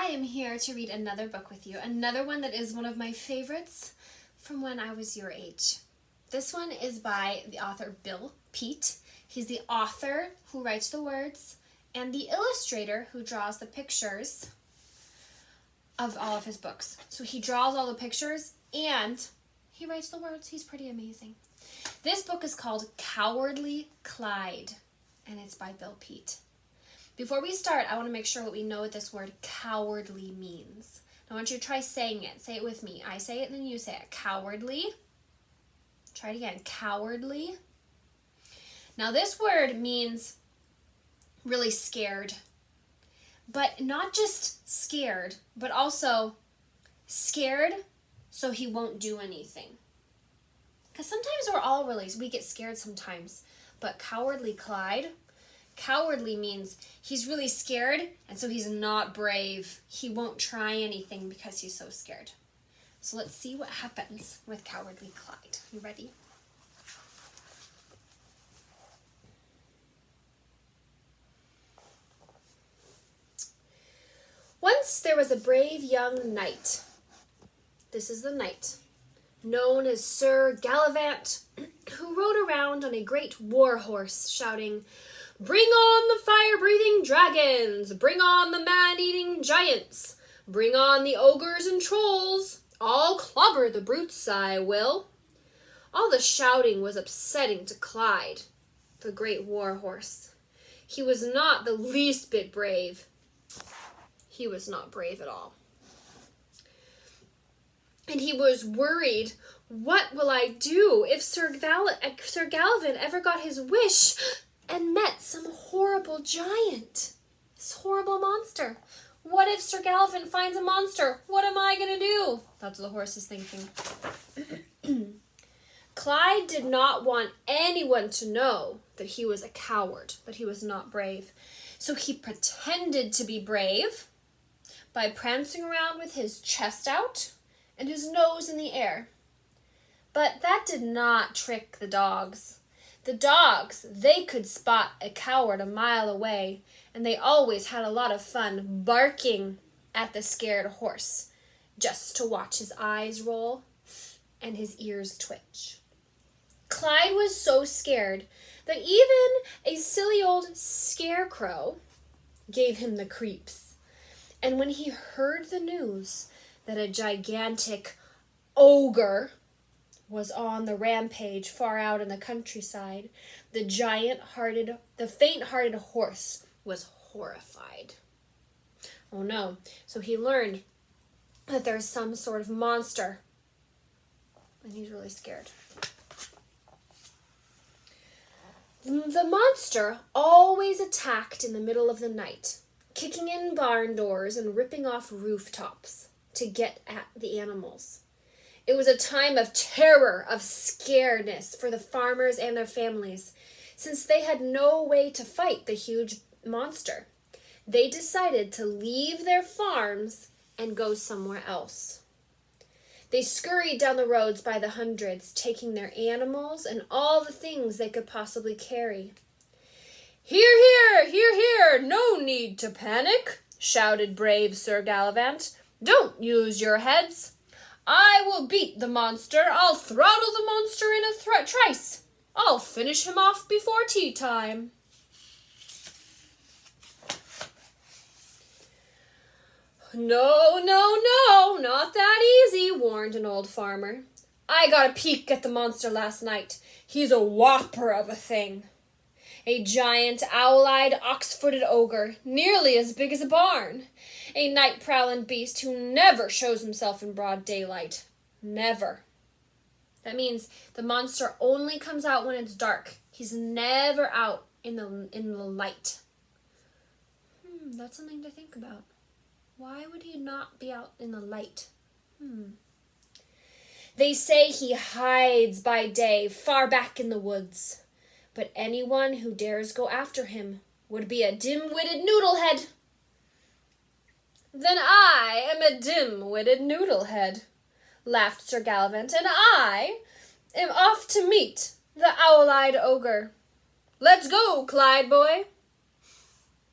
I am here to read another book with you, another one that is one of my favorites from when I was your age. This one is by the author Peet. He's the author who writes the words and the illustrator who draws the pictures of all of his books. So he draws all the pictures and he writes the words. He's pretty amazing. This book is called Cowardly Clyde, and it's by Peet. Before we start, I want to make sure that we know what this word cowardly means. I want you to try saying it. Say it with me. I say it and then you say it. Cowardly. Try it again. Cowardly. Now this word means really scared. But not just scared, but also scared so he won't do anything. Because sometimes we get scared sometimes. But Cowardly Clyde, cowardly means he's really scared, and so he's not brave. He won't try anything because he's so scared. So let's see what happens with Cowardly Clyde. You ready? Once there was a brave young knight. This is the knight, known as Sir Gallivant, who rode around on a great war horse, shouting, "Bring on the fire-breathing dragons! Bring on the man-eating giants! Bring on the ogres and trolls! I'll clobber the brutes, I will!" All the shouting was upsetting to Clyde, the great war horse. He was not the least bit brave. He was not brave at all. And he was worried, what will I do if Sir Gallivant ever got his wish and met some horrible giant, this horrible monster? What if Sir Gallivant finds a monster? What am I going to do? That's what the horse is thinking. Clyde did not want anyone to know that he was a coward, that he was not brave. So he pretended to be brave by prancing around with his chest out and his nose in the air. But that did not trick the dogs. The dogs, they could spot a coward a mile away, and they always had a lot of fun barking at the scared horse just to watch his eyes roll and his ears twitch. Clyde was so scared that even a silly old scarecrow gave him the creeps. And when he heard the news that a gigantic ogre was on the rampage far out in the countryside, the faint-hearted horse was horrified. Oh no, so he learned that there's some sort of monster, and he's really scared. The monster always attacked in the middle of the night, kicking in barn doors and ripping off rooftops to get at the animals. It was a time of terror, of scaredness for the farmers and their families, since they had no way to fight the huge monster. They decided to leave their farms and go somewhere else. They scurried down the roads by the hundreds, taking their animals and all the things they could possibly carry. "Hear, hear, hear, hear, no need to panic," shouted brave Sir Gallivant. "Don't use your heads. I will beat the monster. I'll throttle the monster in a trice. I'll finish him off before tea time." "No, no, no, not that easy," warned an old farmer. "I got a peek at the monster last night. He's a whopper of a thing. A giant, owl-eyed, ox-footed ogre, nearly as big as a barn. A night-prowling beast who never shows himself in broad daylight. Never. That means the monster only comes out when it's dark. He's never out in the light." That's something to think about. Why would he not be out in the light? "They say he hides by day, far back in the woods. But anyone who dares go after him would be a dim-witted noodlehead." "Then I am a dim-witted noodlehead," laughed Sir Gallivant, "and I am off to meet the owl-eyed ogre. Let's go, Clyde boy."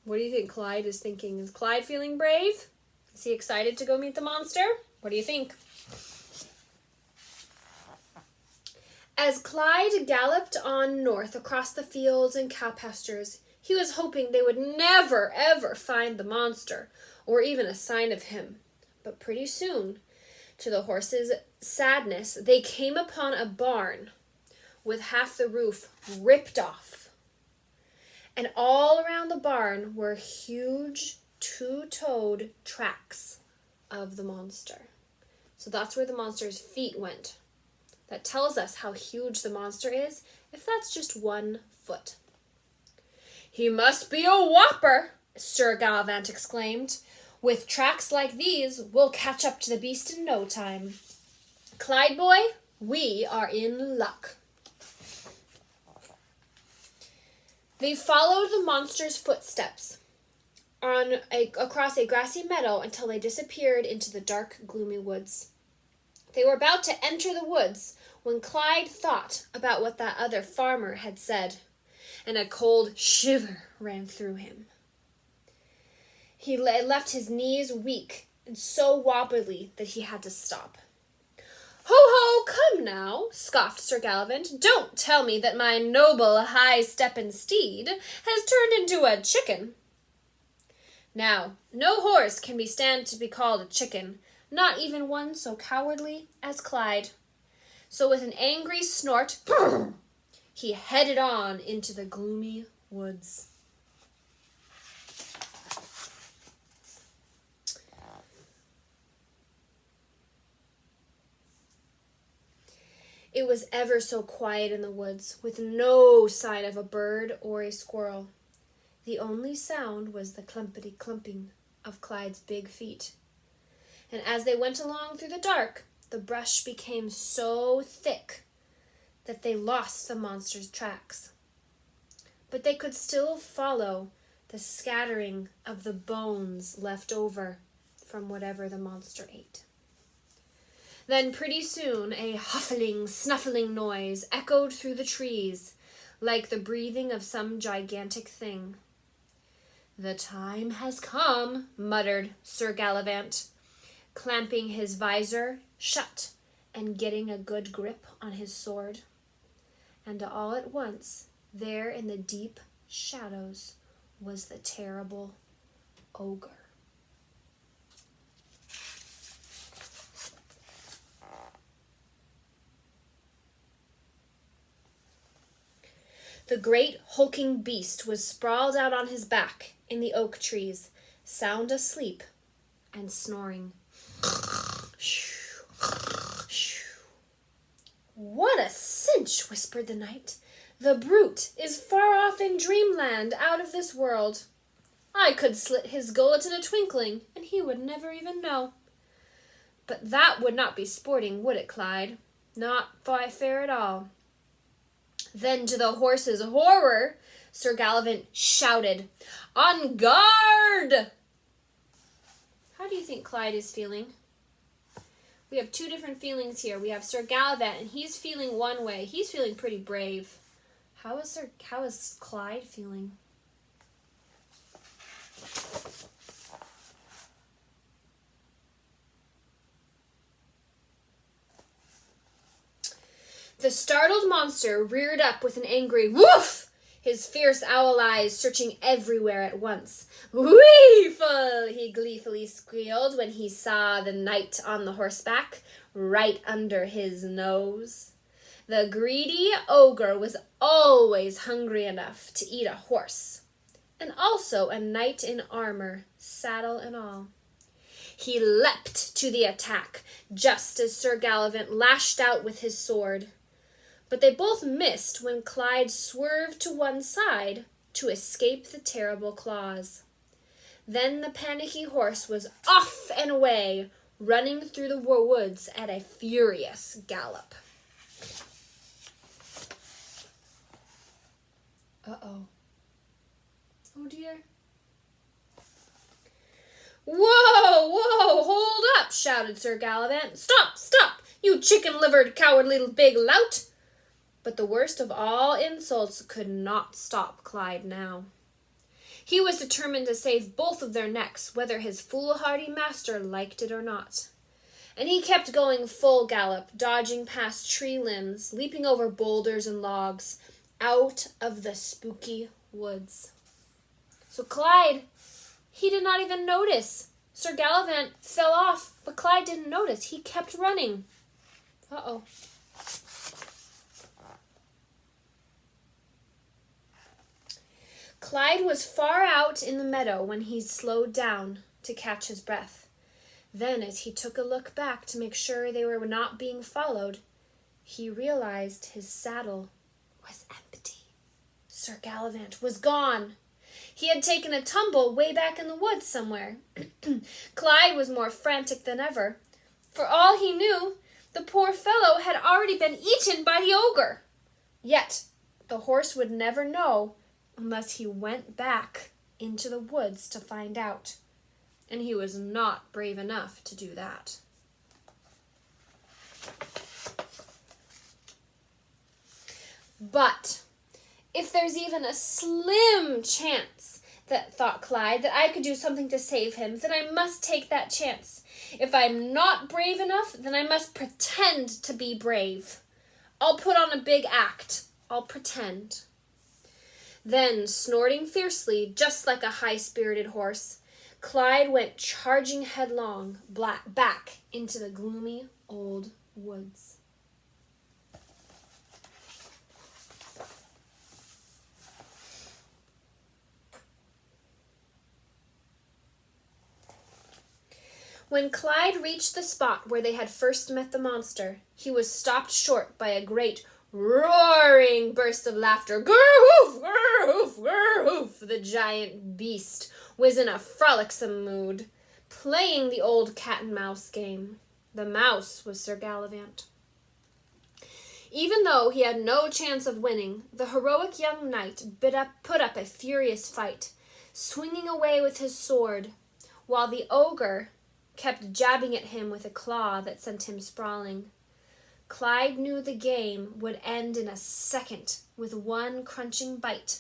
What do you think Clyde is thinking? Is Clyde feeling brave? Is he excited to go meet the monster? What do you think? As Clyde galloped on north across the fields and cow pastures, he was hoping they would never, ever find the monster, or even a sign of him. But pretty soon, to the horses' sadness, they came upon a barn with half the roof ripped off. And all around the barn were huge two-toed tracks of the monster. So that's where the monster's feet went. That tells us how huge the monster is if that's just 1 foot. "He must be a whopper," Sir Gallivant exclaimed. "With tracks like these, we'll catch up to the beast in no time. Clyde boy, we are in luck." They followed the monster's footsteps across a grassy meadow until they disappeared into the dark, gloomy woods. They were about to enter the woods when Clyde thought about what that other farmer had said, and a cold shiver ran through him. He left his knees weak and so wobbly that he had to stop. "Ho, ho, come now," scoffed Sir Gallivant. "Don't tell me that my noble, high-stepping steed has turned into a chicken." Now, no horse can stand to be called a chicken, not even one so cowardly as Clyde. So with an angry snort, he headed on into the gloomy woods. It was ever so quiet in the woods, with no sign of a bird or a squirrel. The only sound was the clumpity-clumping of Clyde's big feet. And as they went along through the dark, the brush became so thick that they lost the monster's tracks. But they could still follow the scattering of the bones left over from whatever the monster ate. Then pretty soon a huffling, snuffling noise echoed through the trees, like the breathing of some gigantic thing. "The time has come," muttered Sir Gallivant, clamping his visor shut and getting a good grip on his sword. And all at once, there in the deep shadows, was the terrible ogre. The great hulking beast was sprawled out on his back in the oak trees, sound asleep and snoring. "What a cinch," whispered the knight. "The brute is far off in dreamland, out of this world. I could slit his gullet in a twinkling, and he would never even know. But that would not be sporting, would it, Clyde? Not fair at all." Then, to the horse's horror, Sir Gallivant shouted, "On guard!" How do you think Clyde is feeling? We have two different feelings here. We have Sir Gallivant, and he's feeling one way. He's feeling pretty brave. How is Clyde feeling? The startled monster reared up with an angry woof, his fierce owl eyes searching everywhere at once. "Weeful!" he gleefully squealed when he saw the knight on the horseback, right under his nose. The greedy ogre was always hungry enough to eat a horse, and also a knight in armor, saddle and all. He leapt to the attack, just as Sir Gallivant lashed out with his sword. But they both missed when Clyde swerved to one side to escape the terrible claws. Then the panicky horse was off and away, running through the woods at a furious gallop. Uh-oh. Oh, dear. "Whoa, hold up," shouted Sir Gallivant. Stop, you chicken-livered, cowardly big lout." But the worst of all insults could not stop Clyde now. He was determined to save both of their necks, whether his foolhardy master liked it or not. And he kept going full gallop, dodging past tree limbs, leaping over boulders and logs, out of the spooky woods. So Clyde, he did not even notice. Sir Gallivant fell off, but Clyde didn't notice. He kept running. Uh-oh. Clyde was far out in the meadow when he slowed down to catch his breath. Then, as he took a look back to make sure they were not being followed, he realized his saddle was empty. Sir Gallivant was gone. He had taken a tumble way back in the woods somewhere. Clyde was more frantic than ever. For all he knew, the poor fellow had already been eaten by the ogre. Yet, the horse would never know unless he went back into the woods to find out. And he was not brave enough to do that. But if there's even a slim chance, thought Clyde, that I could do something to save him, then I must take that chance. If I'm not brave enough, then I must pretend to be brave. I'll put on a big act. I'll pretend. Then, snorting fiercely, just like a high-spirited horse, Clyde went charging headlong back into the gloomy old woods. When Clyde reached the spot where they had first met the monster, he was stopped short by a great roaring burst of laughter. Grr-hoof, grr-hoof, grr-hoof. The giant beast was in a frolicsome mood, playing the old cat-and-mouse game. The mouse was Sir Gallivant. Even though he had no chance of winning, the heroic young knight put up a furious fight, swinging away with his sword, while the ogre kept jabbing at him with a claw that sent him sprawling. Clyde knew the game would end in a second with one crunching bite,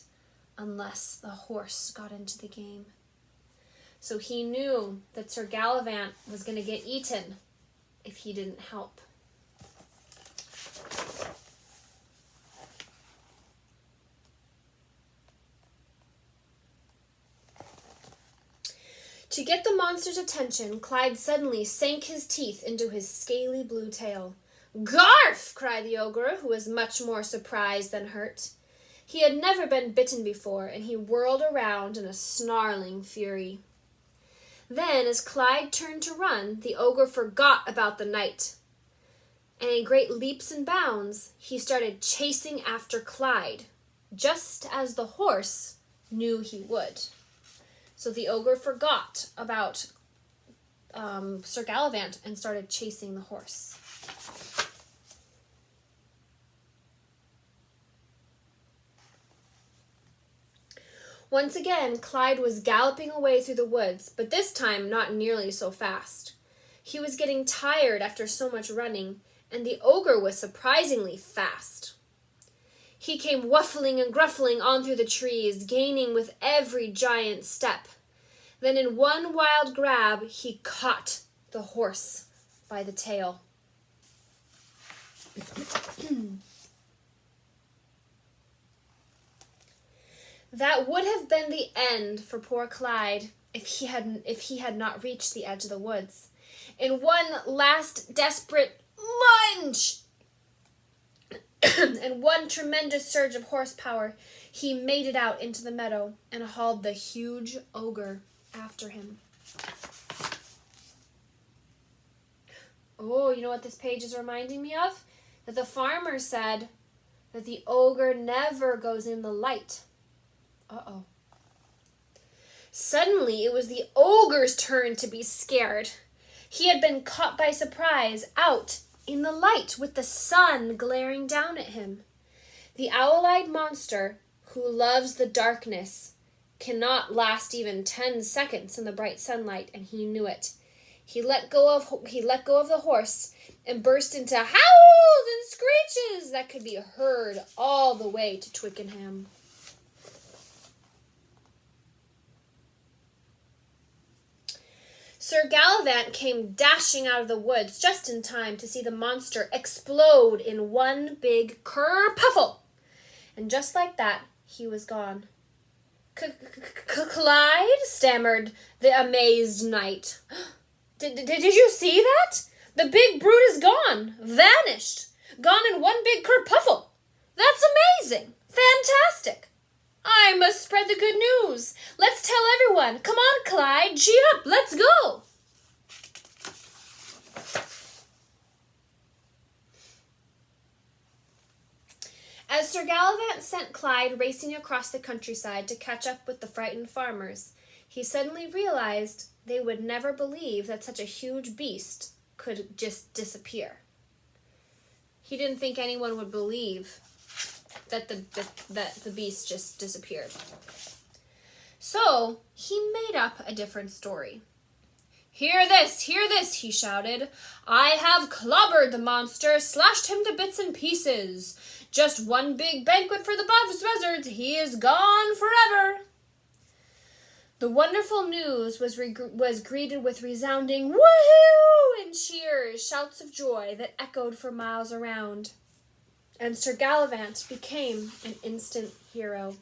unless the horse got into the game. So he knew that Sir Gallivant was going to get eaten if he didn't help. To get the monster's attention, Clyde suddenly sank his teeth into his scaly blue tail. "Garf!" cried the ogre, who was much more surprised than hurt. He had never been bitten before, and he whirled around in a snarling fury. Then, as Clyde turned to run, the ogre forgot about the knight, and in great leaps and bounds, he started chasing after Clyde, just as the horse knew he would. So the ogre forgot about Sir Gallivant and started chasing the horse. Once again, Clyde was galloping away through the woods, but this time not nearly so fast. He was getting tired after so much running, and the ogre was surprisingly fast. He came wuffling and gruffling on through the trees, gaining with every giant step. Then in one wild grab, he caught the horse by the tail. That would have been the end for poor Clyde if he had not reached the edge of the woods. In one last desperate lunge and one tremendous surge of horsepower, he made it out into the meadow and hauled the huge ogre after him. Oh, you know what this page is reminding me of? That the farmer said that the ogre never goes in the light. Uh-oh. Suddenly, it was the ogre's turn to be scared. He had been caught by surprise out in the light with the sun glaring down at him. The owl-eyed monster, who loves the darkness, cannot last even 10 seconds in the bright sunlight, and he knew it. He let go of the horse and burst into howls and screeches that could be heard all the way to Twickenham. Sir Gallivant came dashing out of the woods just in time to see the monster explode in one big kerpuffle. And just like that, he was gone. Clyde, stammered the amazed knight. Did you see that? The big brute is gone, vanished, gone in one big kerpuffle. That's amazing, fantastic. I must spread the good news. Let's tell everyone. Come on, Clyde, gee up, let's go. As Sir Gallivant sent Clyde racing across the countryside to catch up with the frightened farmers, he suddenly realized they would never believe that such a huge beast could just disappear. He didn't think anyone would believe that the beast just disappeared. So he made up a different story. Hear this, he shouted. I have clobbered the monster, slashed him to bits and pieces. Just one big banquet for the buzzards. He is gone forever. The wonderful news was greeted with resounding woohoo and cheers, shouts of joy that echoed for miles around. And Sir Gallivant became an instant hero.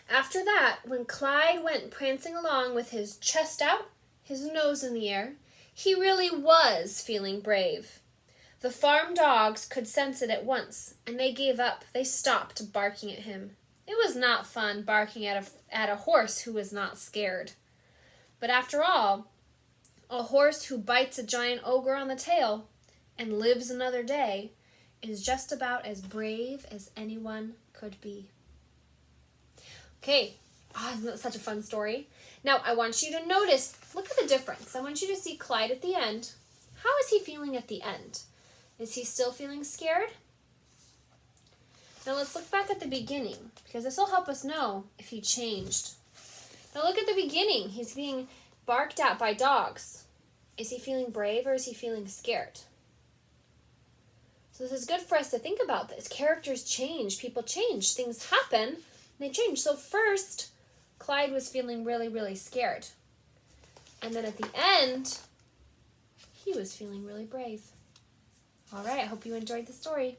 After that, when Clyde went prancing along with his chest out, his nose in the air, he really was feeling brave. The farm dogs could sense it at once, and they gave up. They stopped barking at him. It was not fun barking at a horse who was not scared. But after all, a horse who bites a giant ogre on the tail and lives another day is just about as brave as anyone could be. Okay, isn't that such a fun story? Now, I want you to notice, look at the difference. I want you to see Clyde at the end. How is he feeling at the end? Is he still feeling scared? Now let's look back at the beginning, because this will help us know if he changed. Now look at the beginning. He's being barked at by dogs. Is he feeling brave or is he feeling scared? So this is good for us to think about this. Characters change, people change, things happen, and they change. So first, Clyde was feeling really, really scared. And then at the end, he was feeling really brave. All right, I hope you enjoyed the story.